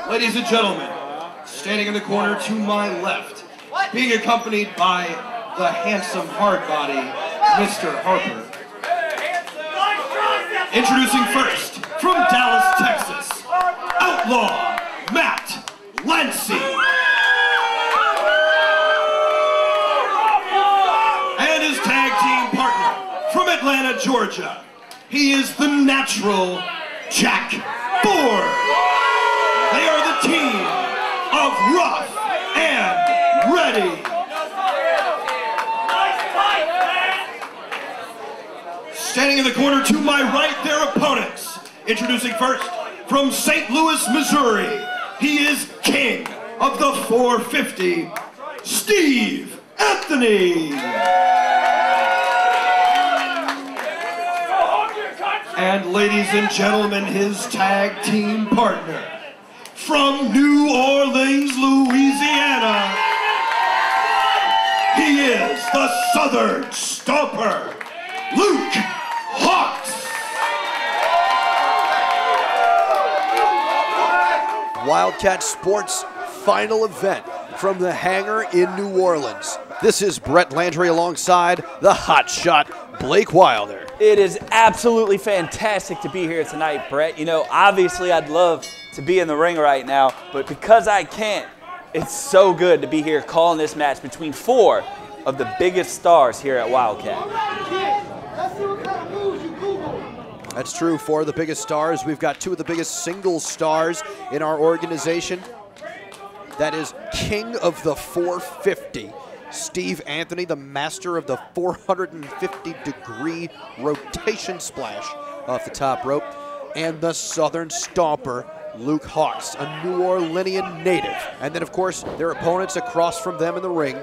Ladies and gentlemen, standing in the corner to my left, being accompanied by the handsome hardbody, Mr. Harper. Introducing first, from Dallas, Texas, Outlaw, Lancie. And his tag team partner, from Atlanta, Georgia, he is the natural Jack Ford. They are the team of Rough and Ready. Standing in the corner to my right, their opponents. Introducing first, from St. Louis, Missouri, he is king of the 450, Steve Anthony. And ladies and gentlemen, his tag team partner, from New Orleans, Louisiana, he is the Southern Stomper, Hawx. Wildcat Sports final event from the Hangar in New Orleans. This is Brett Landry alongside the hotshot Blake Wilder. It is absolutely fantastic to be here tonight, Brett. You know, obviously I'd love to be in the ring right now, but because I can't, it's so good to be here calling this match between four of the biggest stars here at Wildcat. That's true, four of the biggest stars. We've got two of the biggest single stars in our organization. That is King of the 450, Steve Anthony, the master of the 450-degree rotation splash off the top rope, and the Southern Stomper, Hawx, a New Orleanian native. And then, of course, their opponents across from them in the ring,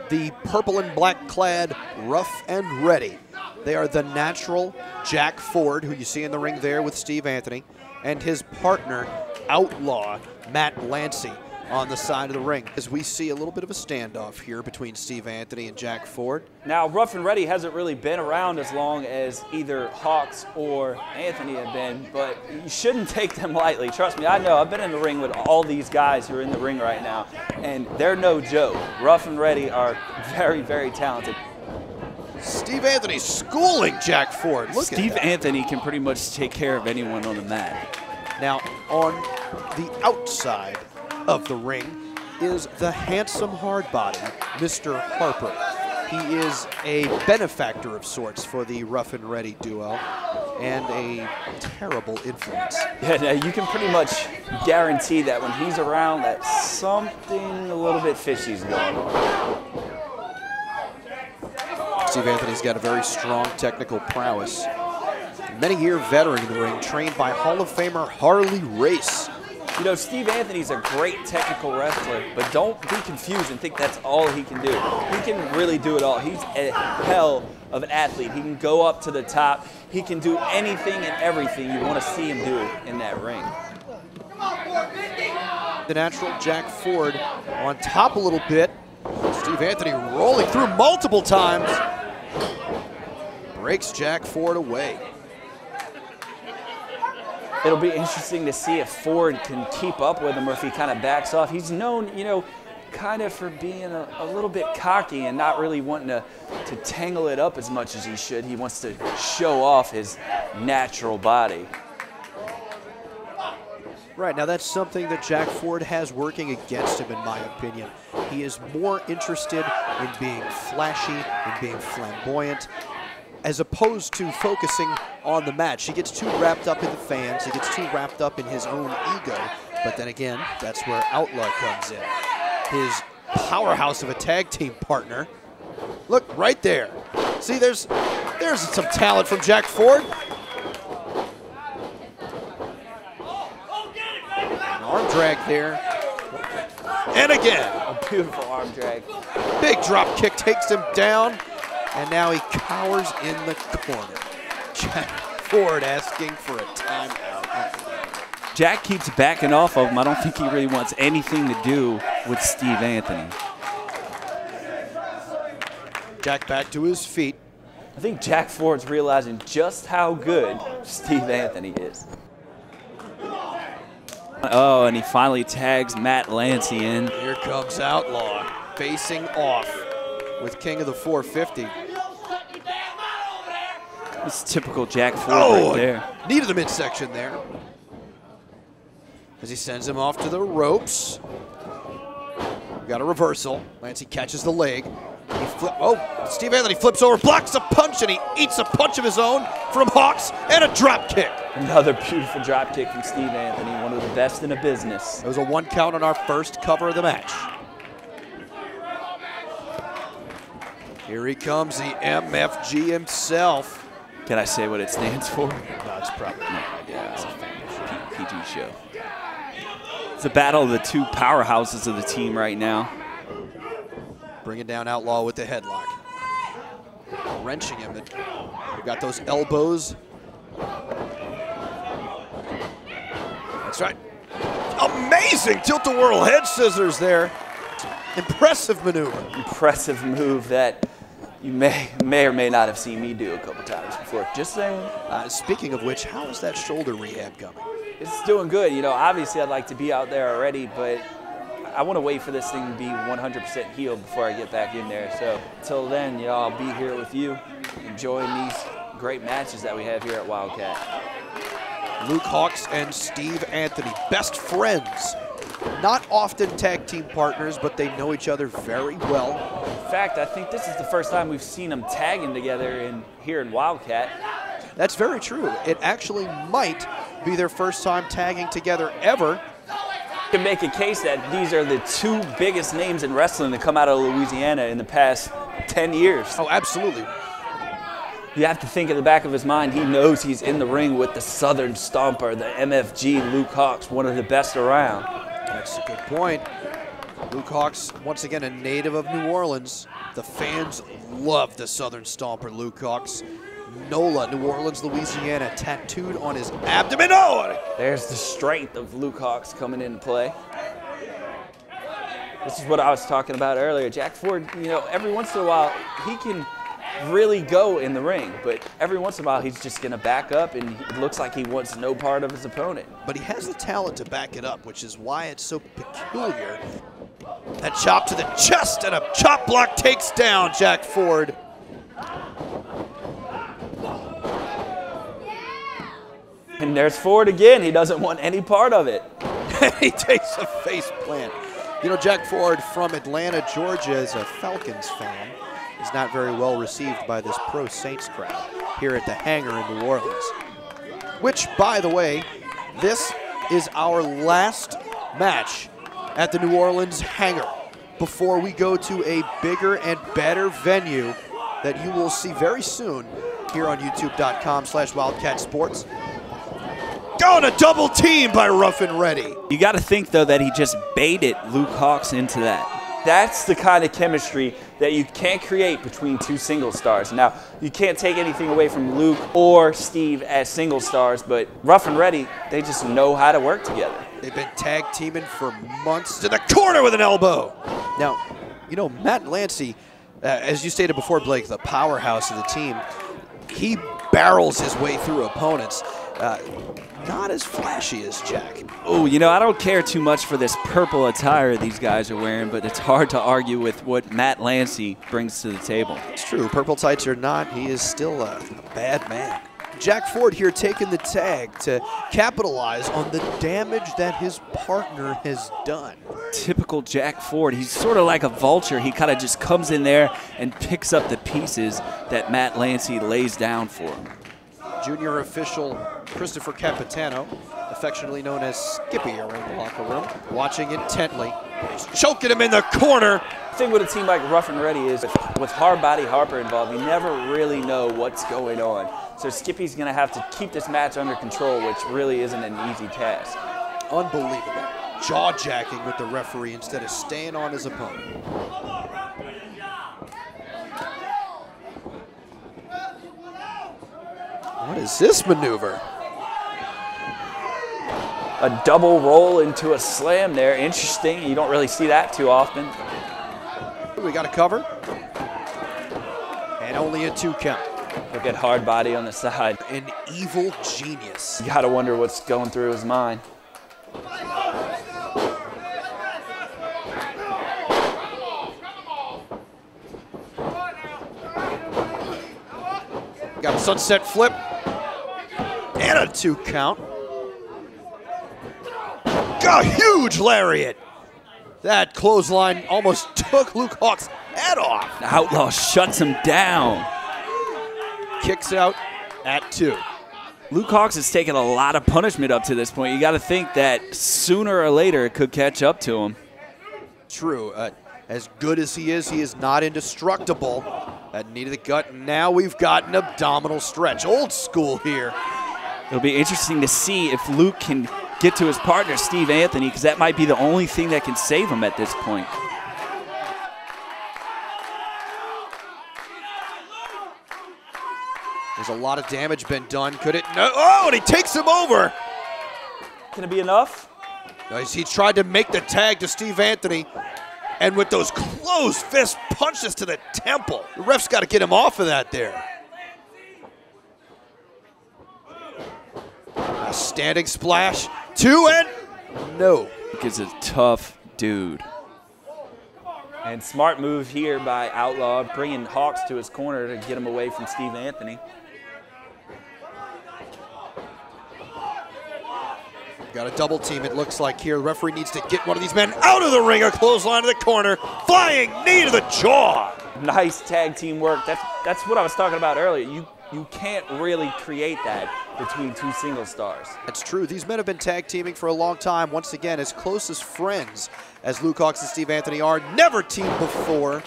the purple and black clad Rough and Ready. They are the natural Jack Ford, who you see in the ring there with Steve Anthony, and his partner, Outlaw, Lancie, on the side of the ring. As we see a little bit of a standoff here between Steve Anthony and Jack Ford. Now, Rough and Ready hasn't really been around as long as either Hawx or Anthony have been, but you shouldn't take them lightly. Trust me, I know. I've been in the ring with all these guys who are in the ring right now, and they're no joke. Rough and Ready are very, very talented. Steve Anthony schooling Jack Ford. Look Steve at that. Anthony can pretty much take care of anyone on the mat. Now, on the outside of the ring is the handsome hardbody, Mr. Harper. He is a benefactor of sorts for the Rough and Ready duo and a terrible influence. Yeah, now you can pretty much guarantee that when he's around that something a little bit fishy is going on. Steve Anthony's got a very strong technical prowess. Many-year veteran in the ring, trained by Hall of Famer Harley Race. You know, Steve Anthony's a great technical wrestler, but don't be confused and think that's all he can do. He can really do it all. He's a hell of an athlete. He can go up to the top. He can do anything and everything you want to see him do in that ring. The natural Jack Ford on top a little bit. Steve Anthony rolling through multiple times. Breaks Jack Ford away. It'll be interesting to see if Ford can keep up with him or if he kind of backs off. He's known, you know, kind of for being a little bit cocky and not really wanting to tangle it up as much as he should. He wants to show off his natural body. Right, now that's something that Jack Ford has working against him, in my opinion. He is more interested in being flashy, in being flamboyant, as opposed to focusing on the match. He gets too wrapped up in the fans, he gets too wrapped up in his own ego, but then again, that's where Outlaw comes in. His powerhouse of a tag team partner. Look, right there. See, there's some talent from Jack Ford. An arm drag there. And again. A beautiful arm drag. Big drop kick takes him down. And now he cowers in the corner. Jack Ford asking for a timeout. Jack keeps backing off of him. I don't think he really wants anything to do with Steve Anthony. Jack back to his feet. I think Jack Ford's realizing just how good Steve Anthony is. Oh, and he finally tags Matt Lancie in. Here comes Outlaw, facing off with King of the 450. It's typical Jack Ford right there. Knee to the midsection there. As he sends him off to the ropes. We got a reversal. Lancie catches the leg. Steve Anthony flips over, blocks a punch, and he eats a punch of his own from Hawx and a drop kick. Another beautiful drop kick from Steve Anthony, one of the best in the business. It was a 1 count on our first cover of the match. Here he comes, the MFG himself. Can I say what it stands for? No, it's probably not. Yeah, it's a PG show. It's a battle of the two powerhouses of the team right now. Bringing down Outlaw with the headlock. Wrenching him. We've got those elbows. That's right. Amazing tilt-a-whirl head scissors there. Impressive maneuver. Impressive move that you may or may not have seen me do a couple times before. Just saying. Speaking of which, how is that shoulder rehab coming? It's doing good. You know, obviously I'd like to be out there already, but I want to wait for this thing to be 100% healed before I get back in there. So until then, you know, I'll be here with you, enjoying these great matches that we have here at Wildcat. Luke Hawx and Steve Anthony, best friends. Not often tag team partners, but they know each other very well. In fact, I think this is the first time we've seen them tagging together here in Wildcat. That's very true. It actually might be their first time tagging together ever. You can make a case that these are the two biggest names in wrestling to come out of Louisiana in the past 10 years. Oh, absolutely. You have to think in the back of his mind, he knows he's in the ring with the Southern Stomper, the MFG, Luke Hawx, one of the best around. That's a good point. Luke Hawx, once again, a native of New Orleans. The fans love the Southern Stomper, Luke Hawx. NOLA, New Orleans, Louisiana, tattooed on his abdomen. Oh! There's the strength of Luke Hawx coming into play. This is what I was talking about earlier. Jack Ford, you know, every once in a while, he can really go in the ring, but every once in a while, he's just going to back up, and it looks like he wants no part of his opponent. But he has the talent to back it up, which is why it's so peculiar. That chop to the chest, and a chop block takes down Jack Ford. And there's Ford again. He doesn't want any part of it. He takes a face plant. You know, Jack Ford from Atlanta, Georgia, is a Falcons fan. Is not very well received by this pro Saints crowd here at the Hangar in New Orleans. Which, by the way, this is our last match at the New Orleans Hangar before we go to a bigger and better venue that you will see very soon here on youtube.com/WildcatSports. Going a double team by Rough and Ready. You got to think, though, that he just baited Luke Hawx into that. That's the kind of chemistry that you can't create between two single stars. Now, you can't take anything away from Luke or Steve as single stars, but Rough and Ready, they just know how to work together. They've been tag teaming for months. To the corner with an elbow. Now, you know, Matt Lancie, as you stated before, Blake, the powerhouse of the team, he barrels his way through opponents. Not as flashy as Jack. Oh, you know, I don't care too much for this purple attire these guys are wearing, but it's hard to argue with what Matt Lancie brings to the table. It's true. Purple tights or not, he is still a bad man. Jack Ford here taking the tag to capitalize on the damage that his partner has done. Typical Jack Ford. He's sort of like a vulture. He kind of just comes in there and picks up the pieces that Matt Lancie lays down for him. Junior official Christopher Capitano, affectionately known as Skippy around the locker room, watching intently. He's choking him in the corner. The thing with a team like Rough and Ready is with Hardbody Harper involved, you never really know what's going on. So Skippy's going to have to keep this match under control, which really isn't an easy task. Unbelievable. Jaw-jacking with the referee instead of staying on his opponent. What is this maneuver? A double roll into a slam there. Interesting. You don't really see that too often. We got a cover. And only a 2 count. Look at Hardbody on the side. An evil genius. You got to wonder what's going through his mind. Sunset flip. And a 2 count. Got a huge lariat. That clothesline almost took Luke Hawx' head off. Outlaw shuts him down. Kicks out at 2. Luke Hawx has taken a lot of punishment up to this point. You got to think that sooner or later it could catch up to him. True. As good as he is not indestructible. That knee to the gut. Now we've got an abdominal stretch. Old school here. It'll be interesting to see if Luke can get to his partner, Steve Anthony, because that might be the only thing that can save him at this point. There's a lot of damage been done. Could it? No. Oh, and he takes him over. Can it be enough? Nice. He tried to make the tag to Steve Anthony, and with those closed fist punches to the temple, the ref's got to get him off of that there. A standing splash. 2 and no. Luke is a tough dude. And smart move here by Outlaw, bringing Hawx to his corner to get him away from Steve Anthony. Got a double team, it looks like here. The referee needs to get one of these men out of the ring. A clothesline to the corner. Flying knee to the jaw. Nice tag team work. That's what I was talking about earlier. You can't really create that between 2 single stars. That's true. These men have been tag teaming for a long time. Once again, as close as friends as Luke Hawx and Steve Anthony are. Never teamed before.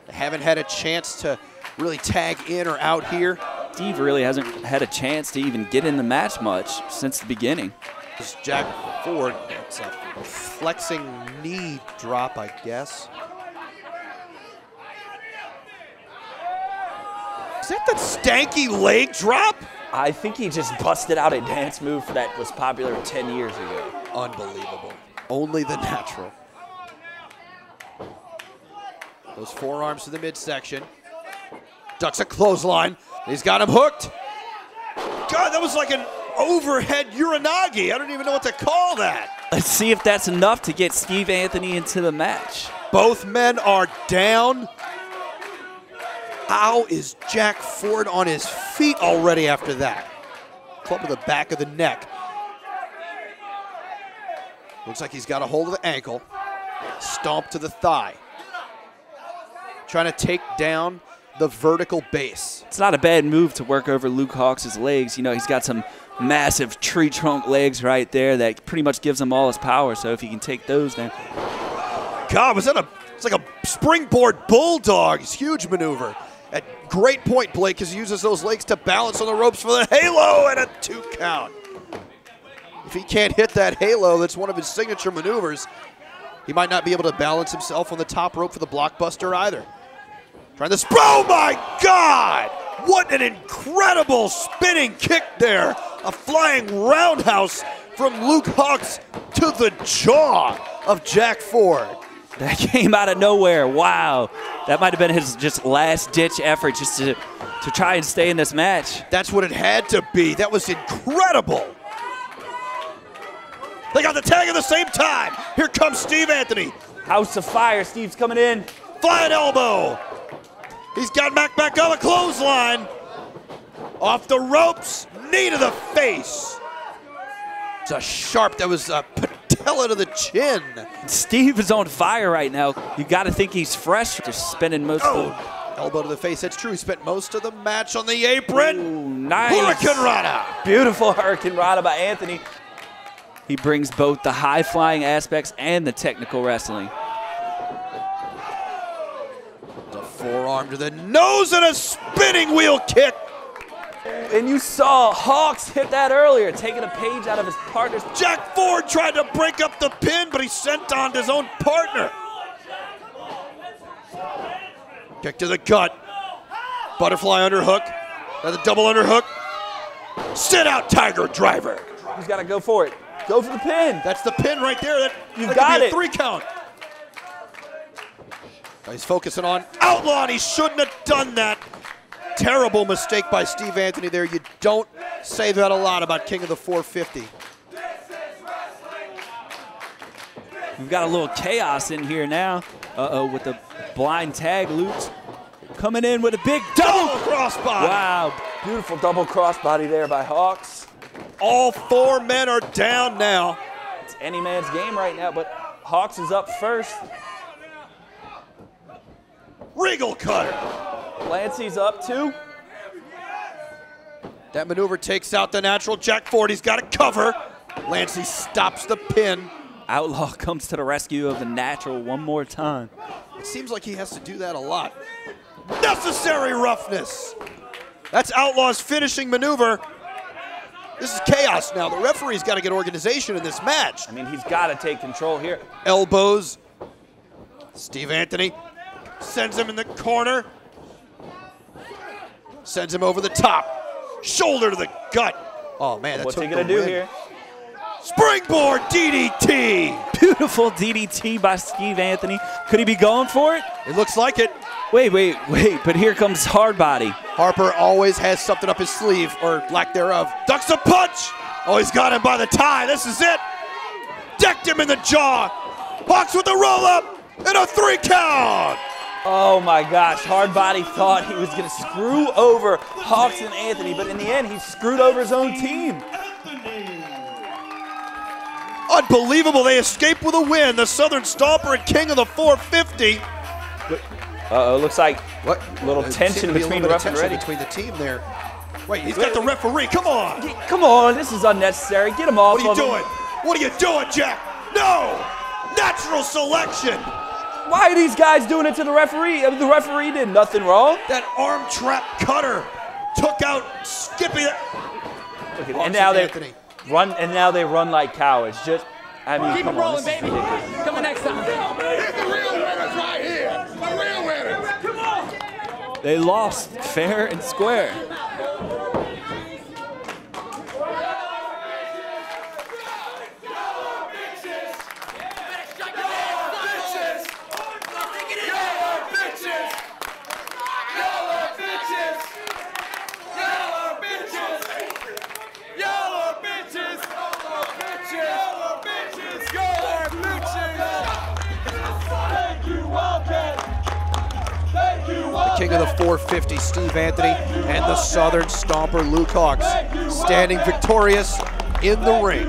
They haven't had a chance to really tag in or out here. Steve really hasn't had a chance to even get in the match much since the beginning. This Jack Ford, it's a flexing knee drop, I guess. Is that the stanky leg drop? I think he just busted out a dance move that was popular 10 years ago. Unbelievable. Only the natural. Those forearms to the midsection. Ducks a clothesline. He's got him hooked. God, that was like an overhead uranagi. I don't even know what to call that. Let's see if that's enough to get Steve Anthony into the match. Both men are down. How is Jack Ford on his feet already after that? Club to the back of the neck. Looks like he's got a hold of the ankle. Stomp to the thigh. Trying to take down the vertical base. It's not a bad move to work over Luke Hawx's legs. You know, he's got some massive tree trunk legs right there that pretty much gives him all his power. So if he can take those down. God, was that it's like a springboard bulldog. It's a huge maneuver. At great point, Blake, because he uses those legs to balance on the ropes for the halo and a 2 count. If he can't hit that halo, that's one of his signature maneuvers. He might not be able to balance himself on the top rope for the blockbuster either. Trying this. Oh my God! What an incredible spinning kick there. A flying roundhouse from Luke Hawx to the jaw of Jack Ford. That came out of nowhere. Wow. That might have been his just last-ditch effort just to try and stay in this match. That's what it had to be. That was incredible. They got the tag at the same time. Here comes Steve Anthony. House of Fire. Steve's coming in. Flying elbow. He's got back up a clothesline. Off the ropes. Knee to the face. It's a sharp, that was a patella to the chin. Steve is on fire right now. You got to think he's fresh. Just spending most of the... Elbow to the face, that's true. He spent most of the match on the apron. Ooh, nice. Hurricane Rana. Beautiful Hurricane Rana by Anthony. He brings both the high-flying aspects and the technical wrestling. The forearm to the nose and a spinning wheel kick. And you saw Hawx hit that earlier, taking a page out of his partner's. Jack Ford tried to break up the pin, but he sent on his own partner. Kick to the gut. Butterfly underhook. And the double underhook. Sit out Tiger Driver. He's got to go for it. Go for the pin. That's the pin right there. You've got it. 3 count. He's focusing on Outlaw, and he shouldn't have done that. Terrible mistake by Steve Anthony there. You don't say that a lot about King of the 450. We've got a little chaos in here now. With the blind tag. Luke's coming in with a big double crossbody. Wow. Beautiful double crossbody there by Hawx. All 4 men are down now. It's any man's game right now, but Hawx is up first. Regal cutter. Lancie's up too. That maneuver takes out the natural jack forward. He's got to cover. Lancie stops the pin. Outlaw comes to the rescue of the natural one more time. It seems like he has to do that a lot. Necessary roughness. That's Outlaw's finishing maneuver. This is chaos now. The referee's got to get organization in this match. I mean, he's got to take control here. Elbows. Steve Anthony sends him in the corner. Sends him over the top. Shoulder to the gut. Oh, man, that What's took he going the to do win. here? Springboard DDT. Beautiful DDT by Steve Anthony. Could he be going for it? It looks like it. Wait, but here comes Hardbody. Harper always has something up his sleeve, or lack thereof. Ducks a punch. Oh, he's got him by the tie. This is it. Decked him in the jaw. Hawx with the roll-up and a 3 count. Oh my gosh, Hardbody thought he was going to screw over Hawx and Anthony, but in the end, he screwed over his own team. Unbelievable, they escape with a win. The Southern Stomper and king of the 450. Uh-oh, looks like What? a little tension between the ref and ready. Between the team there. Wait, he's got the referee, come on. Come on, this is unnecessary. Get him off What are you of him. doing? What are you doing, Jack? No! Natural selection. Why are these guys doing it to the referee? I mean, the referee did nothing wrong. That arm trap cutter took out Skippy. And now they run like cowards. Just, I mean, Keep come it on, rolling, this is baby. ridiculous. Coming next time. Here's the real winners right here. The real winners. Come on. They lost fair and square. King of the 450, Steve Anthony, and the Southern Stomper, Luke Hawx, standing victorious in the ring.